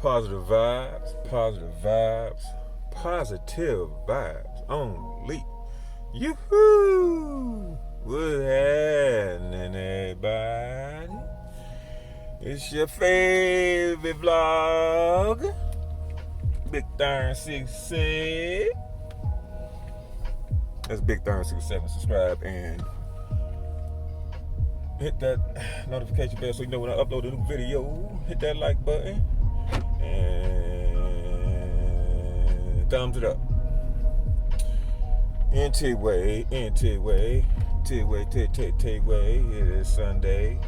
Positive vibes only. Yoo-hoo! What's happening, everybody? It's your favorite vlog, Big Darn 66. That's Big Darn 67. Subscribe and hit that notification bell so you know when I upload a new video. Hit that like button and thumbs it up. T-way. It is Sunday.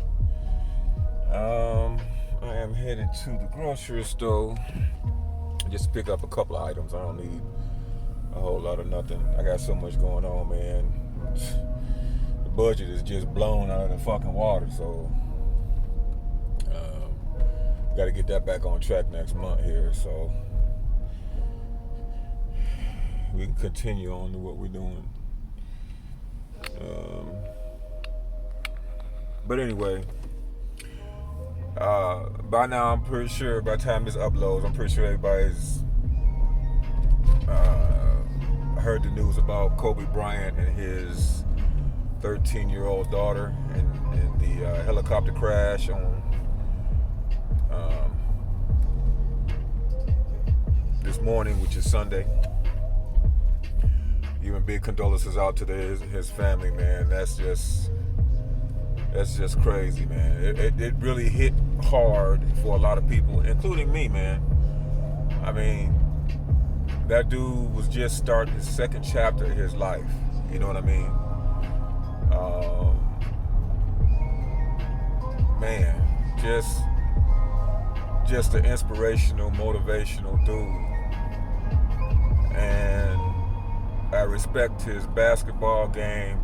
I am headed to the grocery store just to pick up a couple of items. I don't need a whole lot of nothing. I got so much going on, man. The budget is just blown out of the fucking water, so got to get that back on track next month here, so we can continue on to what we're doing. But anyway, by now I'm pretty sure by the time this uploads, I'm pretty sure everybody's heard the news about Kobe Bryant and his 13-year-old daughter and the helicopter crash on this morning, which is Sunday. Even big condolences out to his family, man. That's just crazy, man. It really hit hard for a lot of people, including me, man. I mean, that dude was just starting his second chapter of his life. You know what I mean? Man, just an inspirational, motivational dude. And I respect his basketball game.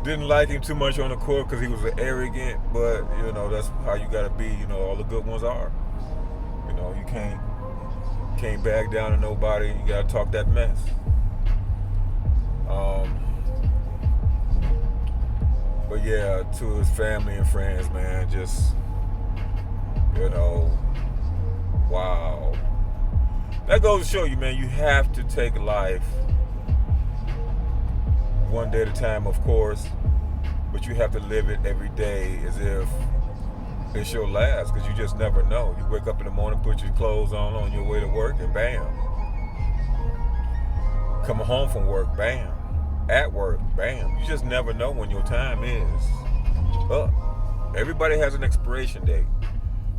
Didn't like him too much on the court because he was arrogant, but you know, that's how you gotta be. You know, all the good ones are. You know, you can't back down to nobody. You gotta talk that mess. But yeah, to his family and friends, man, just, you know, wow. That goes to show you, man, you have to take life one day at a time, of course, but you have to live it every day as if it's your last, because you just never know. You wake up in the morning, put your clothes on your way to work, and bam. Coming home from work, bam. At work, bam. You just never know when your time is up. Everybody has an expiration date.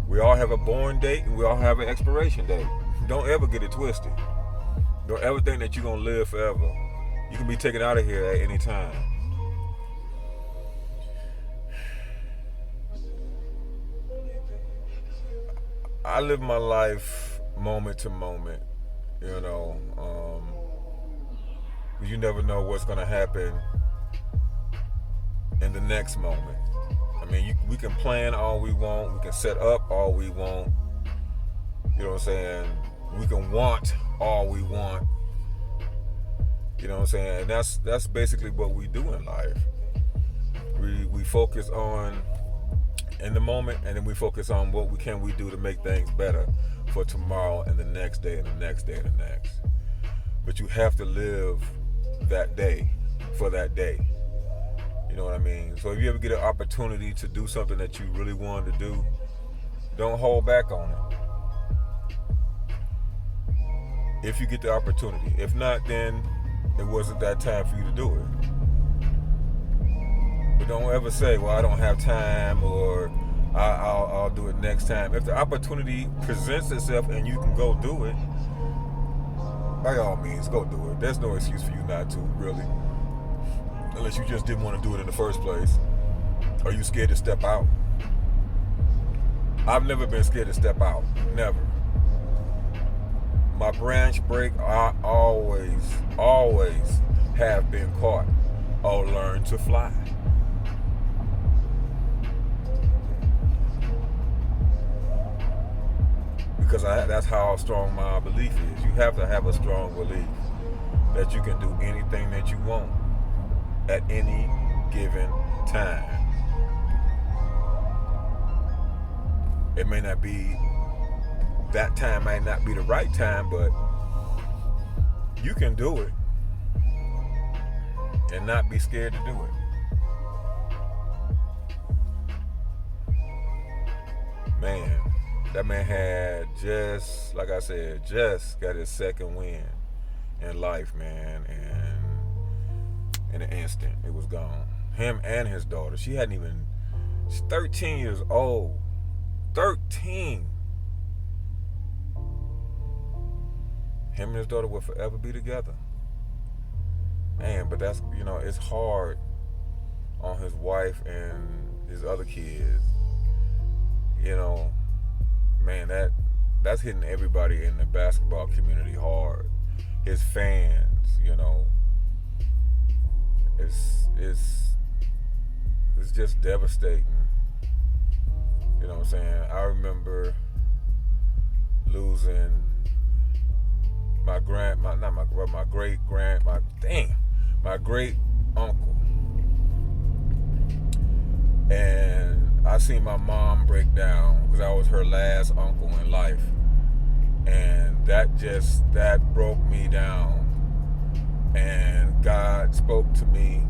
We all have a born date, and we all have an expiration date. Don't ever get it twisted. Don't ever think that you're going to live forever. You can be taken out of here at any time. I live my life moment to moment, you know. You never know what's going to happen in the next moment. I mean, we can plan all we want. We can set up all we want. You know what I'm saying? We can want all we want. You know what I'm saying? And that's basically what we do in life. We focus on in the moment, and then we focus on what we do to make things better for tomorrow and the next day and the next day and the next. But you have to live that day for that day. You know what I mean? So if you ever get an opportunity to do something that you really wanted to do, don't hold back on it. If you get the opportunity. If not, then it wasn't that time for you to do it. But don't ever say, well, I don't have time, or I'll do it next time. If the opportunity presents itself and you can go do it, by all means, go do it. There's no excuse for you not to, really. Unless you just didn't want to do it in the first place. Or you scared to step out. I've never been scared to step out. Never. My branch break, I always have been caught or learned to fly. Because that's how strong my belief is. You have to have a strong belief that you can do anything that you want at any given time. It may not be that time might not be the right time, but you can do it and not be scared to do it. Man, that man had just, like I said, just got his second win in life, man, and in an instant, it was gone. Him and his daughter. She's 13 years old. 13. Him and his daughter will forever be together. Man, but that's, it's hard on his wife and his other kids. Man, that's hitting everybody in the basketball community hard. His fans, it's just devastating. You know what I'm saying? I remember losing my great uncle. And I seen my mom break down because I was her last uncle in life. And that broke me down. And God spoke to me,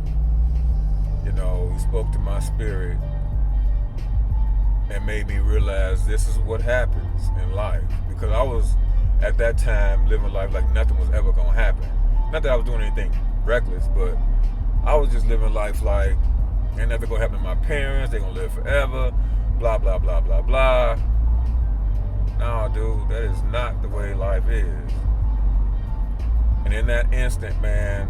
He spoke to my spirit and made me realize this is what happens in life. Because I was, at that time, living life like nothing was ever going to happen. Not that I was doing anything reckless, but I was just living life like ain't nothing going to happen to my parents. They're going to live forever. Blah, blah, blah, blah, blah. No, dude, that is not the way life is. And in that instant, man,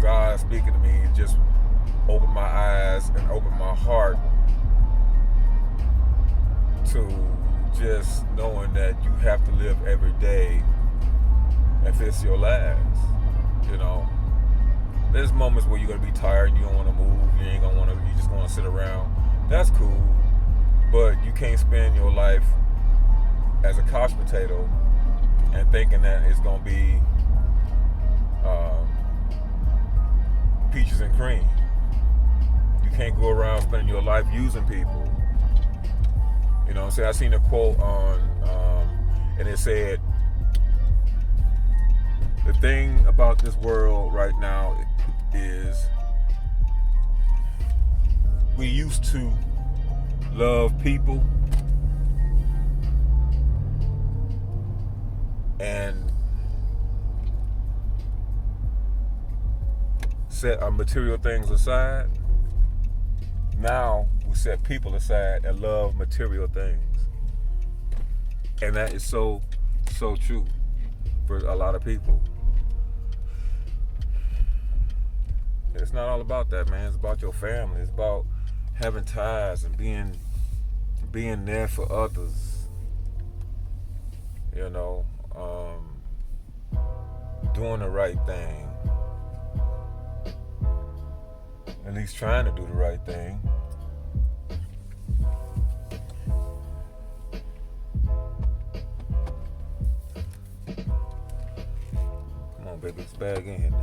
God speaking to me just opened my eyes and opened my heart to just knowing that you have to live every day if it's your last. There's moments where you're gonna be tired, you don't want to move, you just want to sit around. That's cool, but you can't spend your life as a couch potato and thinking that it's gonna be peaches and cream. You can't go around spending your life using people. I seen a quote and it said, the thing about this world right now is we used to love people and set our material things aside. Now we set people aside and love material things. And that is so true for a lot of people. It's not all about that, man. It's about your family. It's about having ties and being there for others. Doing the right thing. At least trying to do the right thing. Come on, baby, it's bag in here now.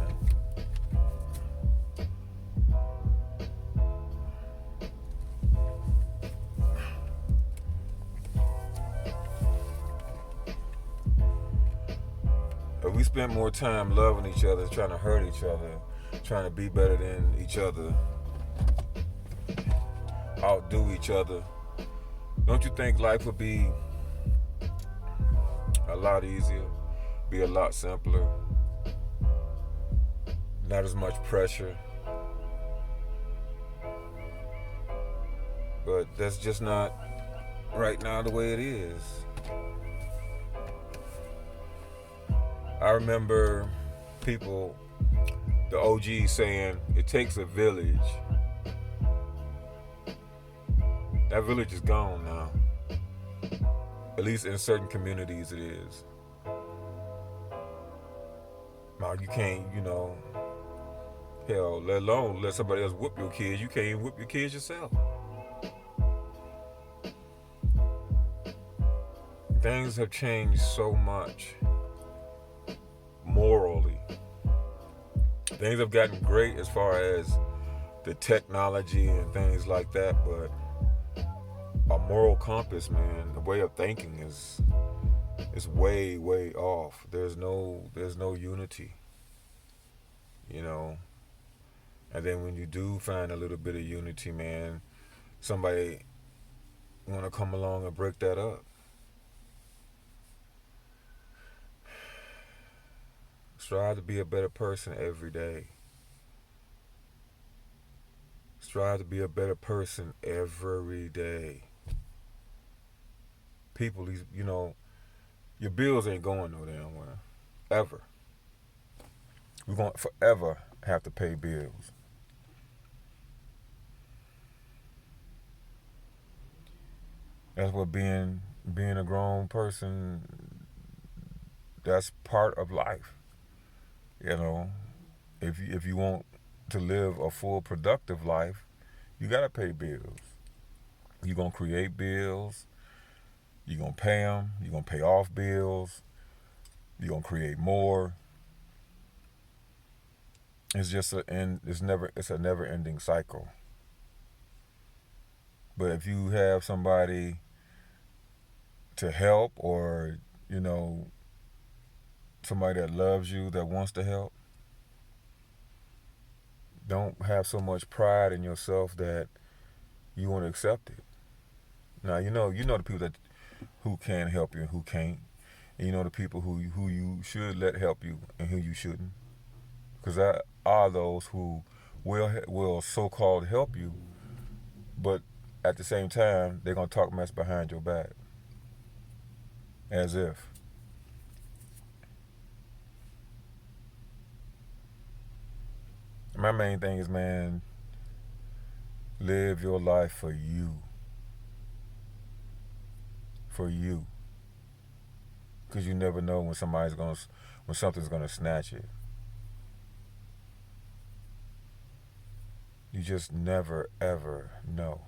If we spend more time loving each other, trying to hurt each other, trying to be better than each other, outdo each other, don't you think life would be a lot easier, be a lot simpler, not as much pressure? But that's just not right now the way it is. I remember people, the OGs, saying it takes a village. That village is gone now. At least in certain communities it is. Now you can't, hell, let alone let somebody else whoop your kids. You can't even whoop your kids yourself. Things have changed so much. Morally, things have gotten great as far as the technology and things like that, but moral compass, man, the way of thinking is way, way off. There's no unity, you know. And then when you do find a little bit of unity, man, somebody wanna come along and break that up. Strive to be a better person every day. Strive to be a better person every day. People, your bills ain't going no damn where. Ever. We're going to forever have to pay bills. That's what being a grown person, that's part of life. You know, if you want to live a full productive life, you gotta pay bills. You're gonna create bills. You're gonna pay them. You're gonna pay off bills. You're gonna create more. It's just it's a never ending cycle. But if you have somebody to help, or you know somebody that loves you, that wants to help, don't have so much pride in yourself that you want to accept it. Now you know the people that who can help you and who can't, and you know the people who you should let help you and who you shouldn't, because there are those who will so called help you, but at the same time they're gonna talk mess behind your back, as if. My main thing is, man, live your life for you, for you, because you never know when something's gonna snatch it. You just never ever know.